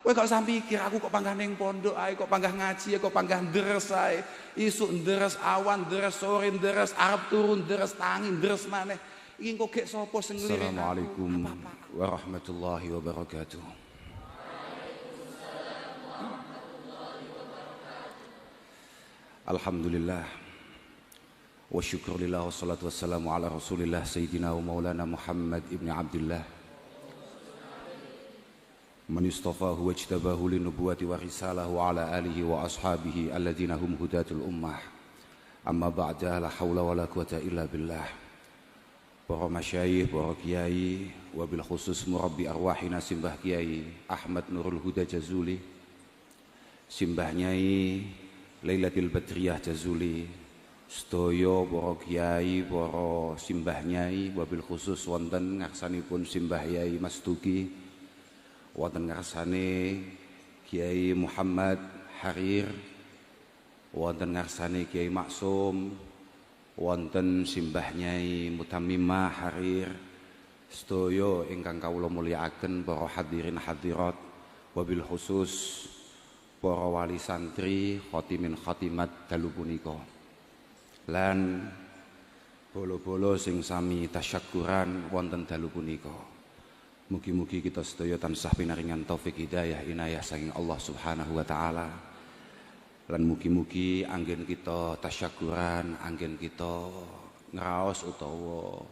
Kowe gak usah mikir aku kok panggah ning pondok ae, kok panggah ngaji, kok panggah ndres ae. Isuk ndres, awan ndres, sore ndres, arep turun ndres, tangi ndres maneh. Iki kok gek sapa sing nglirik? Assalamualaikum warahmatullahi wabarakatuh. Alhamdulillah wa syukurillah wassalatu wassalamu ala rasulillah sayyidina wa maulana Muhammad ibn Abdullah man istafahu wa ijtabahu linubuwati wa risalahu ala alihi wa ashabihi alladhina hum hudatul ummah amma ba'da la hawla wa la quwata illa billah. Para masyayikh, para kiai, wabil khusus murabbi arwahina Simbah Kiai Ahmad Nurul Huda Jazuli, Simbah Nyai Lailatul Badriyah Jazuli, sedaya para kiai, para simbah nyai, wabil khusus wonten ngarsanipun Simbah Yai Mas Tuki, wonten ngarsane Kiai Muhammad Harir, wonten ngarsane Kiai Maksum, wonten Simbah Nyai Mutamimah Harir, sedaya ingkang kawula mulyakaken para hadirin hadirat, wabil khusus para wali santri khotimin khotimat dalu punika lan bolo-bolo sing sami tasyakuran wonten dalu punika. Mugi-mugi kita sedaya tansah pinaringan taufik hidayah inayah saking Allah Subhanahu wa taala. Lan mugi-mugi anggen kita tasyakuran, anggen kita ngraos utawa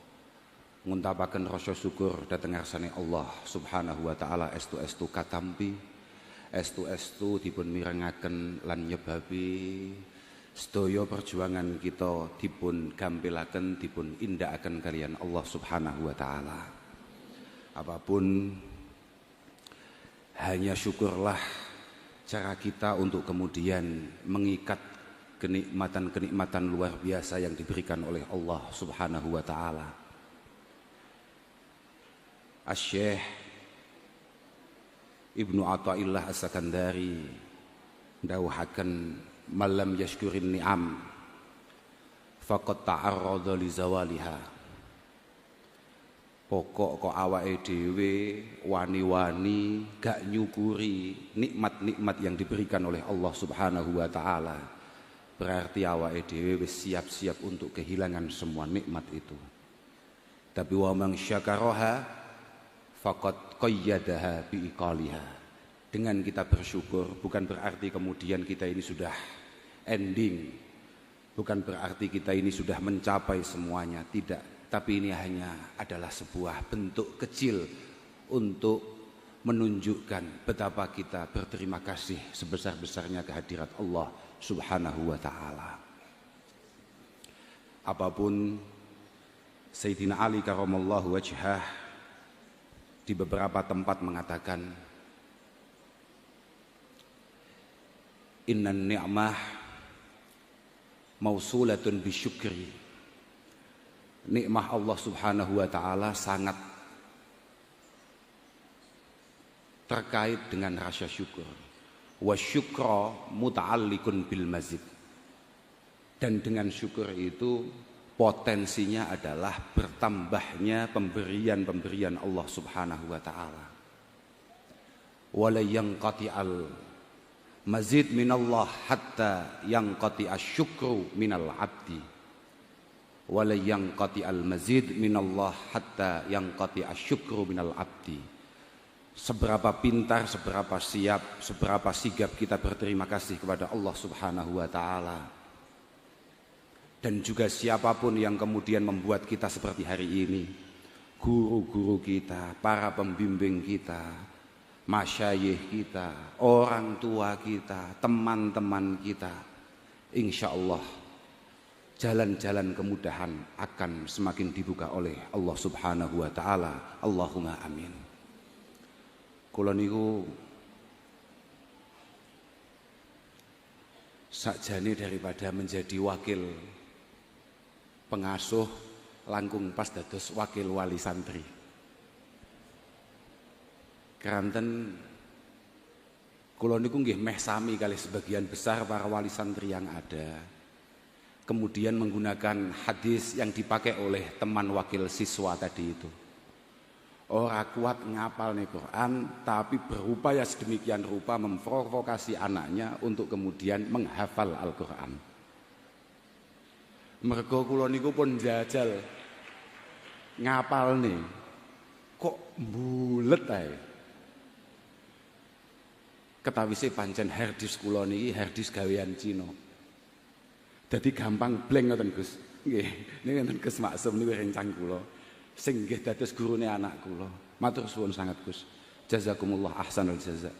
nguntapaken rasa syukur dhateng ngarsane Allah Subhanahu wa taala estu-estu katampi, estu-estu dipun mirengaken lan nyebabi sedaya perjuangan kita dipun gampilaken, dipun indakaken kalian Allah Subhanahu wa taala. Apapun hanya syukurlah cara kita untuk kemudian mengikat kenikmatan-kenikmatan luar biasa yang diberikan oleh Allah Subhanahu wa taala. Asy-Syaikh Ibnu Athaillah As-Sakandari ndawuhaken malam yashkurin ni'am faqad ta'arrada li zawaliha. Pokok kok awake dhewe wani-wani gak nyukuri nikmat-nikmat yang diberikan oleh Allah Subhanahu wa taala, berarti awake dhewe wis siap-siap untuk kehilangan semua nikmat itu. Tapi wa man syakaraha faqad qayyadaha bi iqaliha. Dengan kita bersyukur bukan berarti kemudian kita ini sudah ending, bukan berarti kita ini sudah mencapai semuanya, tidak. Tapi ini hanya adalah sebuah bentuk kecil untuk menunjukkan betapa kita berterima kasih sebesar-besarnya kehadirat Allah Subhanahu wa taala. Apapun Sayyidina Ali karamallahu wajhah di beberapa tempat mengatakan innan ni'mah mausulatun bisyukri. Nikmah Allah Subhanahu wa taala sangat terkait dengan rasa syukur. Wa syukra muta'alliqun bil mazid. Dan dengan syukur itu potensinya adalah bertambahnya pemberian-pemberian Allah Subhanahu wa taala. Wala yanqati'al mazid minallah hatta yanqati'asy syukru minal 'abdi. Wala yanqati'al mazid minallah hatta yanqati'asy syukru minal 'abdi. Seberapa pintar, seberapa siap, seberapa sigap kita berterima kasih kepada Allah Subhanahu wa taala. Dan juga siapapun yang kemudian membuat kita seperti hari ini, guru-guru kita, para pembimbing kita, masyayikh kita, orang tua kita, teman-teman kita, insyaallah jalan-jalan kemudahan akan semakin dibuka oleh Allah Subhanahu wa taala. Allahumma amin. Kula niku sakjane daripada menjadi wakil pengasuh langkung pas dados wakil wali santri. Keranten kula niku nggih meh sami kali sebagian besar para wali santri yang ada. Kemudian menggunakan hadis yang dipakai oleh teman wakil siswa tadi itu. Ora kuat ngapal nih Quran, tapi berupaya sedemikian rupa memprovokasi anaknya untuk kemudian menghafal Al-Quran. Mergo kula niku pun jajal ngapal nih, kok bulet ae. Ketawise pancen harddisk kula niki harddisk gawean Cina. Dadi gampang blank ngoten Gus. Nggih, niki ngoten Gus Maksum niku rencang kula. Sing nggih dados gurune anak kula. Matur suwun sangat Gus. Jazakumullah ahsanul jaza.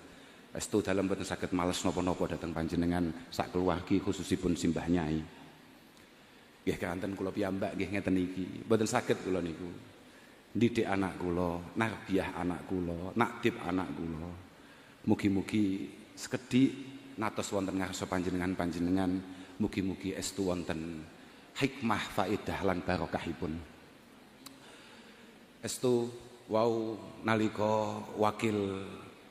Estu dalem boten saged males napa-napa dhateng panjenengan sak keluargi khususipun simbah nyai. Nggih kanten kula piyambak nggih ngeten iki. Boten saged kula niku. Ndidik anak kula, narbiyah anak kula, nakdib anak kula. Mugi-mugi sekedhik natos wonten ngarsa panjenengan-panjenengan, mugi-mugi estu wonten hikmah faedah lan barokahipun. Estu wau nalika wakil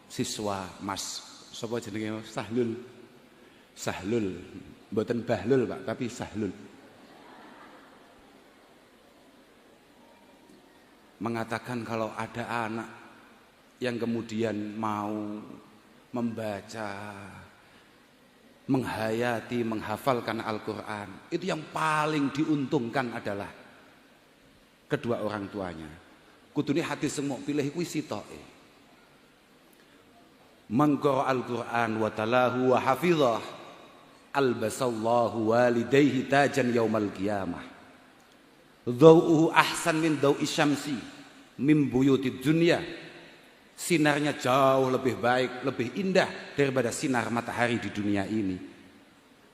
siswa Mas sapa jenenge Sahlul mboten Bahlul Pak tapi Sahlul mengatakan kalau ada anak yang kemudian mau membaca, menghayati, menghafalkan Al-Quran, itu yang paling diuntungkan adalah kedua orang tuanya. Kudune hati semua pilih kuwi sitoke. Mangqara al-Qur'an wa talahu wa hafizah albasallahu walidayhi tajan yaumal qiyamah. Dhau'uhu ahsan min dhau'i syamsi min buyutid dunya. Sinarnya jauh lebih baik, lebih indah daripada sinar matahari di dunia ini.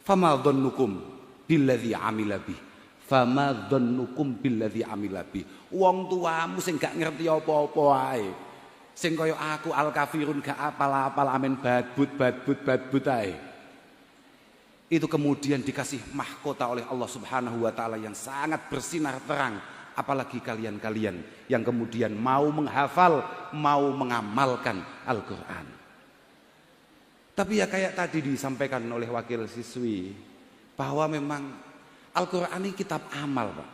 Fama dhannukum billadzi amila bih. Fama dhannukum billadzi amila bih. Wong tuamu sing gak ngerti apa-apa ae. Sing kaya aku al-kafirun gak apal-apal amen badbut ae. Itu kemudian dikasih mahkota oleh Allah Subhanahu wa taala yang sangat bersinar terang, apalagi kalian-kalian yang kemudian mau menghafal, mau mengamalkan Al-Qur'an. Tapi ya kayak tadi disampaikan oleh wakil siswi bahwa memang Al-Qur'an ini kitab amal, Pak.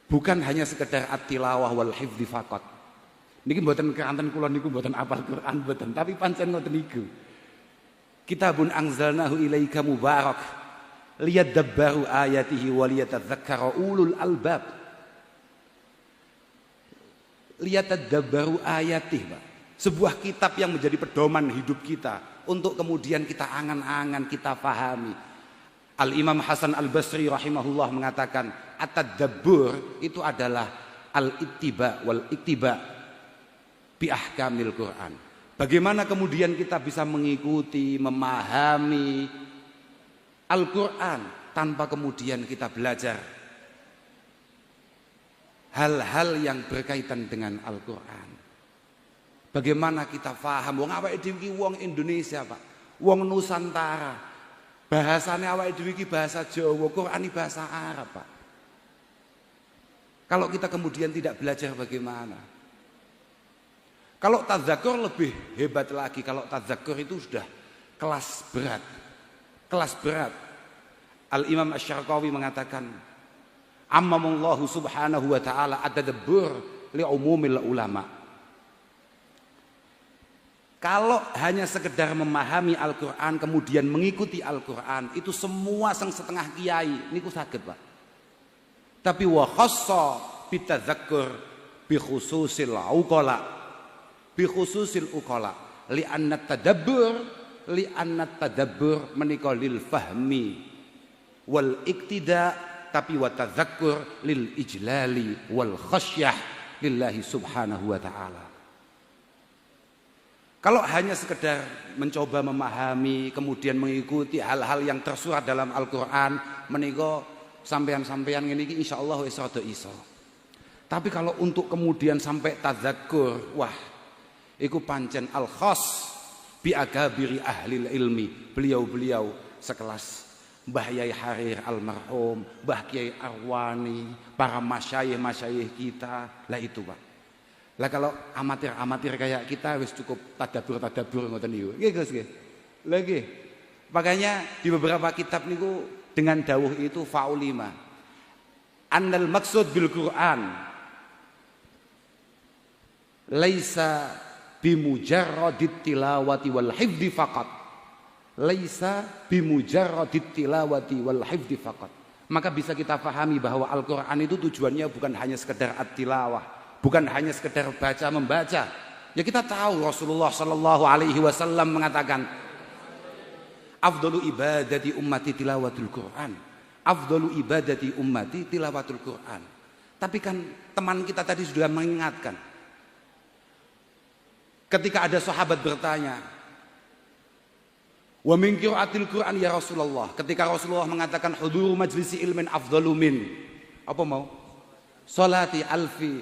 Bukan hanya sekedar at-tilawah wal hifdzi faqat. Niki mboten keranten kula niku mboten apal Quran mboten, tapi pancen ngoten niku. Kitabun anzalnahu ilaika mubarak liyadabbaru ayatihi wa liyatadzakkara ulul albab. Liyatadabbaru ayatihi, Pak. Sebuah kitab yang menjadi pedoman hidup kita untuk kemudian kita angan-angan, kita pahami. Al-Imam Hasan Al-Basri rahimahullah mengatakan at-tadabbur itu adalah al-ittiba wal ittiba bi ahkamil Quran. Bagaimana kemudian kita bisa mengikuti, memahami Al-Quran tanpa kemudian kita belajar hal-hal yang berkaitan dengan Al-Quran. Bagaimana kita paham, wong awake dhewe iki wong Indonesia, Pak. Wong Nusantara. Bahasane awake dhewe iki bahasa Jawa, Quran iki bahasa Arab, Pak. Kalau kita kemudian tidak belajar bagaimana? Kalau tadzakur lebih hebat lagi. Kalau tadzakur itu sudah kelas berat. Kelas berat. Al-Imam Asy-Syarqawi mengatakan, amamullahu subhanahu wa ta'ala at-tadabbur li'umumil ulama. Kalau hanya sekedar memahami Al-Quran kemudian mengikuti Al-Quran, itu semua sang setengah kiai niku saged, Pak. Tapi wa khassa bitadzakur bi khususil uqala. Bi khususil uqala li anna tadabbur menika lil fahmi wal iktida, tapi wa tadzakur lil ijlali wal khasyah lillahi subhanahu wa ta'ala. Kalau hanya sekedar mencoba memahami kemudian mengikuti hal-hal yang tersurat dalam Al-Qur'an menika sampean-sampean ngene iki insyaallah wis rada iso. Tapi kalau untuk kemudian sampai tadzakur, wah, iku pancen al-khas bi akabiri ahlil ilmi. Beliau-beliau sekelas Mbah Yai Harir almarhum, Mbah Kiai Arwani, para masyayikh kita. Lah itu, Pak. Lah kalau amatir-amatir kayak kita wis cukup tadabbur ngoten niku. Nggih, Gus, nggih. Lah nggih. Makanya di beberapa kitab niku dengan dawuh itu faulima. Annal maksud bil Qur'an laisa bimujarradit tilawati wal hifdzi faqat. Laisa bimujarradit tilawati wal hifdzi faqat. Maka bisa kita pahami bahwa Al-Qur'an itu tujuannya bukan hanya sekedar at-tilawah, bukan hanya sekedar baca membaca. Ya kita tahu Rasulullah sallallahu alaihi wasallam mengatakan afdalu ibadati ummati tilawatul Qur'an. Afdalu ibadati ummati tilawatul Qur'an. Tapi kan teman kita tadi sudah mengingatkan. Ketika ada sahabat bertanya, "Wa min qira'atil Qur'an ya Rasulullah?" Ketika Rasulullah mengatakan huduru majlisi ilmin afdalu min apa mau? Salati alfi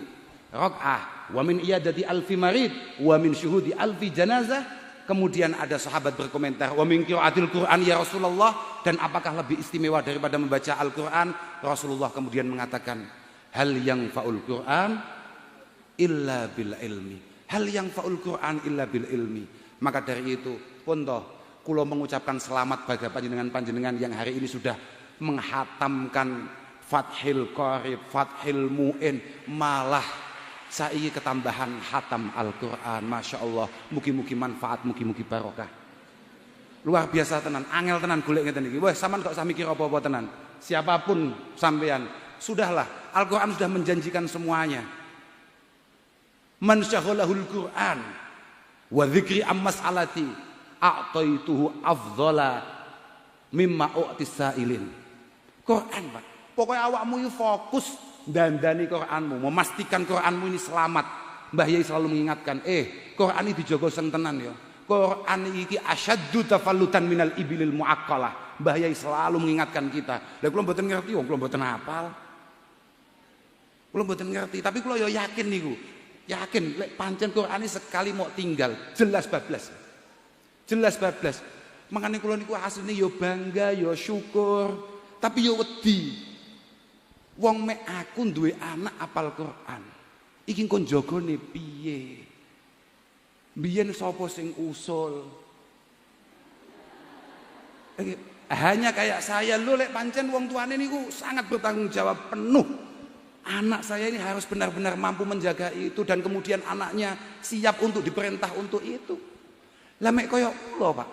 rak'ah wa min iyadati alfi marid wa min syuhudi alfi janazah. Kemudian ada sahabat berkomentar, "Wa min qira'atil Qur'an ya Rasulullah?" Dan apakah lebih istimewa daripada membaca Al-Qur'an? Rasulullah kemudian mengatakan, "Hal yang fa'ul Qur'an illa bil ilmi." Hal yang fa'ul Qur'an illa bil ilmi. Maka dari itu pun toh kula mengucapkan selamat bagi panjenengan yang hari ini sudah menghatamkan Fathil Qarib, Fathil Mu'in, malah saiki ketambahan hatam Al-Qur'an. Masya Allah, mugi-mugi manfaat, mugi-mugi barokah. Luar biasa tenan, angel tenan golek ngeten iki. Wah, sampean kok usah mikir apa-apa tenan. Siapapun sampean, sudahlah, Al-Qur'an sudah menjanjikan semuanya. Man syaghalahul Qur'an wa dzikri ammas alati a'taituhu afdhala mimma u'tis sa'ilin. Quran, Pak. Pokoknya awakmu itu fokus dandani Quranmu, memastikan Quranmu ini selamat. Mbah Yai selalu mengingatkan, Quran ini dijogo sing tenan ya. Quran iki asyaddu tafallutan minal ibilil muaqqalah. Mbah Yai selalu mengingatkan kita. Lah kula mboten ngerti wong kula mboten hafal. Kula mboten ngerti, tapi kula ya yakin niku. Yakin lek pancen Quran ini sekali mau tinggal jelas bablas. Jelas bablas. Makanya kula niku asline ya bangga, ya syukur, tapi ya wedi. Wong mek aku duwe anak apal Quran. Iki kon jagane piye? Biyen sapa sing usul? Hanya kayak saya lho lek pancen wong tuane niku sangat bertanggung jawab penuh. Anak saya ini harus benar-benar mampu menjaga itu dan kemudian anaknya siap untuk diperintah untuk itu. Lah mek koyo kula, Pak.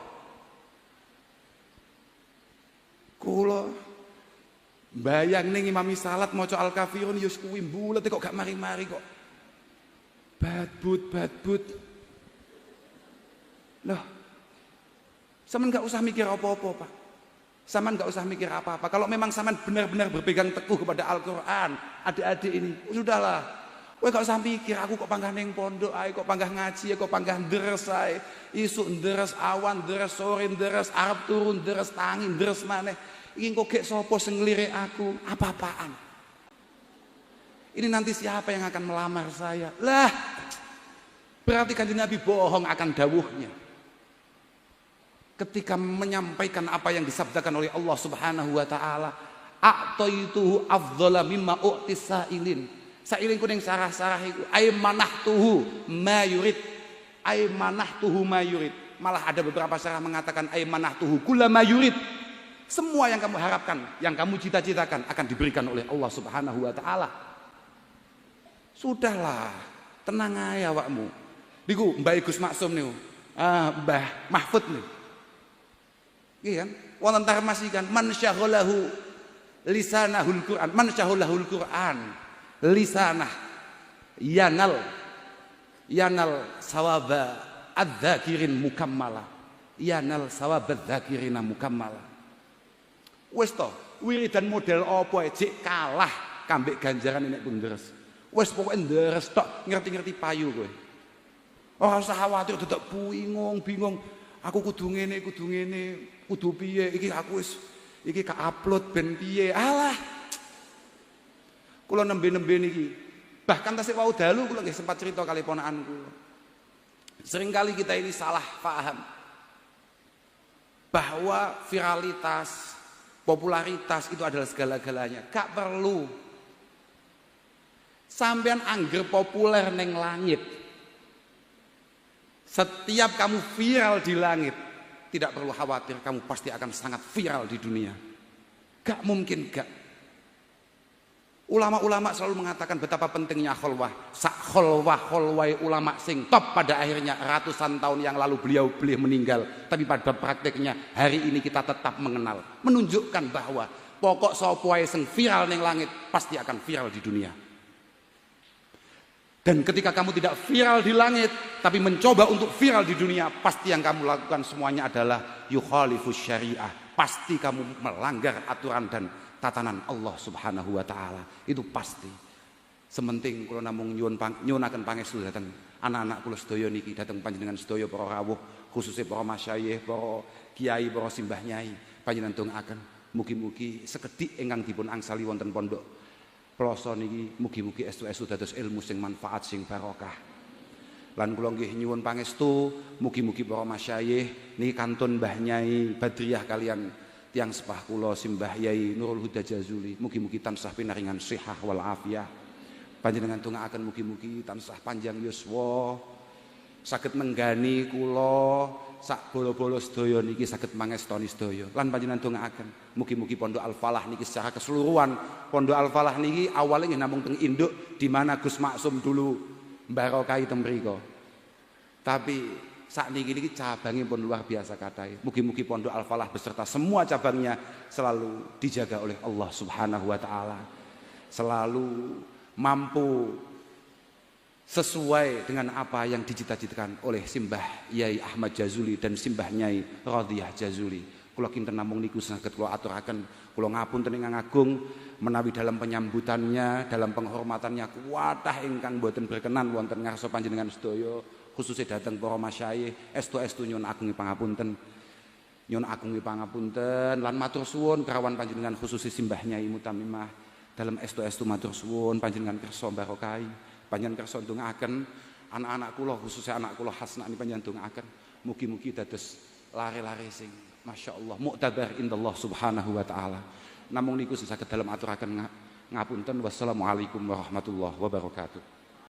Kula bayang ning imami salat maca Al-Kafirun ya kuwi mbulet kok gak mari-mari kok. Badbut. Loh. Sampeyan gak usah mikir apa-apa, Pak. Saman gak usah mikir apa-apa. Kalau memang saman benar-benar berpegang teguh kepada Al-Quran, adik-adik ini, sudahlah. Kowe gak usah mikir aku kok panggah ning pondok ae, kok panggah ngaji, kok panggah deres ae. Isuk deres, awan deres, sore deres, arep turun deres, tangi deres maneh. Iki kok gek sapa sing ngelirik aku? Apa-apaan? Ini nanti siapa yang akan melamar saya? Lah, berarti Kanjeng Nabi bohong akan dawuhnya. Ketika menyampaikan apa yang disabdakan oleh Allah Subhanahu wa taala, a'taituhu afdhala mimma u'tis sa'ilin. Sa'ilin kuning sarah-sarah iku ay manahtuhu ma yurid. Ay manahtuhu ma yurid. Malah ada beberapa sarah mengatakan ay manahtuhu kullama yurid. Semua yang kamu harapkan, yang kamu cita-citakan akan diberikan oleh Allah Subhanahu wa taala. Sudahlah, tenang ae awakmu. Niku Mbah Gus Maksum niku. Mbah Mahfud niku. Iya kan? Wonten tarmasi kan man syaghalahu lisanahul Qur'an, man syaghalahul Qur'an lisanah yanal sawaba adz-dzakirin mukammala. Yanal sawaba adz-dzakirina mukammala. Wis to, wiridan model apa jek kalah kambek ganjaran nek pun deres. Wis pokoke deres tok, ngerti-ngerti payu kowe. Ora usah khawatir dadak bingung. Aku kudu ngene, kudu piye, iki aku wis iki ka-upload ben piye. Alah. Kula nembe-nembe niki. Bahkan tasik wau dalu kula nggih sempat cerita kali ponakan kula. Seringkali kita ini salah paham bahwa viralitas, popularitas itu adalah segala-galanya. Gak perlu. Sampean angger populer neng langit. Setiap kamu viral di langit, tidak perlu khawatir, kamu pasti akan sangat viral di dunia. Gak mungkin gak. Ulama-ulama selalu mengatakan betapa pentingnya kholwah. Sak kholwah ulama sing top pada akhirnya ratusan tahun yang lalu beliau meninggal. Tapi pada prakteknya hari ini kita tetap mengenal. Menunjukkan bahwa pokok sapa wae sing viral ning langit pasti akan viral di dunia. Dan ketika kamu tidak viral di langit tapi mencoba untuk viral di dunia, pasti yang kamu lakukan semuanya adalah yukhalifus syariah. Pasti kamu melanggar aturan dan tatanan Allah Subhanahu wa taala. Itu pasti. Sementing kula namung nyuwunaken pangestu dhateng anak-anak kula sedaya niki, dhateng panjenengan sedaya para rawuh, khususnya para masyayikh, para kiai, para simbah nyai, panjenengan dongaaken mugi-mugi sekedhik ingkang dipun angsali wonten pondok Ploso niki mugi-mugi estu-estu dados ilmu sing manfaat sing barokah. Lan kula nggih nyuwun pangestu mugi-mugi para masyayikh niki kantun Mbah Nyai Badriyah kalian tiang sepah kula Simbah Yai Nurul Huda Jazuli, mugi-mugi tansah pinaringan sihah wal afiyah. Panjenengan dongaaken mugi-mugi tansah panjang yuswa, saged nenggani kula sak bolo-bolo sedaya niki saged mangestoni sedaya. Lan panjenengan dongaaken mugi-mugi Pondok Al Falah niki secara keseluruhan, Pondok Al Falah niki awalnya nggih namung teng induk di mana Gus Maksum dulu mbarokahi teng mriko. Tapi saat ini cabangnya pun luar biasa katai. Mugi-mugi Pondok Al Falah beserta semua cabangnya selalu dijaga oleh Allah Subhanahu wa taala. Selalu mampu sesuai dengan apa yang dicita-citakan oleh Simbah Yai Ahmad Jazuli dan Simbah Nyai Radhiyah Jazuli. Kula kinten namung niku saged kula aturaken, kula ngapunten ingkang agung menawi dalam penyambutannya, dalam penghormatannya kuwatah ingkang boten berkenan wonten ngarsa panjenengan sedaya, khususnya datang para masyayikh, estu-estu nyuwun agungi pangapunten. Nyuwun agungi pangapunten lan matur suwun kerawan panjenengan khususnya Simbah Nyai Mutamimah. Dalam estu-estu matur suwun panjenengan kersa barokahi, panjenengan kersa ndongaaken anak-anak kula khususnya anak kula Hasna niki panjenengan ndongaaken mugi-mugi dados lare-lare sing masyaallah mu'tabar indallah Subhanahu wa taala. Namung niku saged dalam aturaken ngapunten. Wassalamualaikum warahmatullahi wabarakatuh.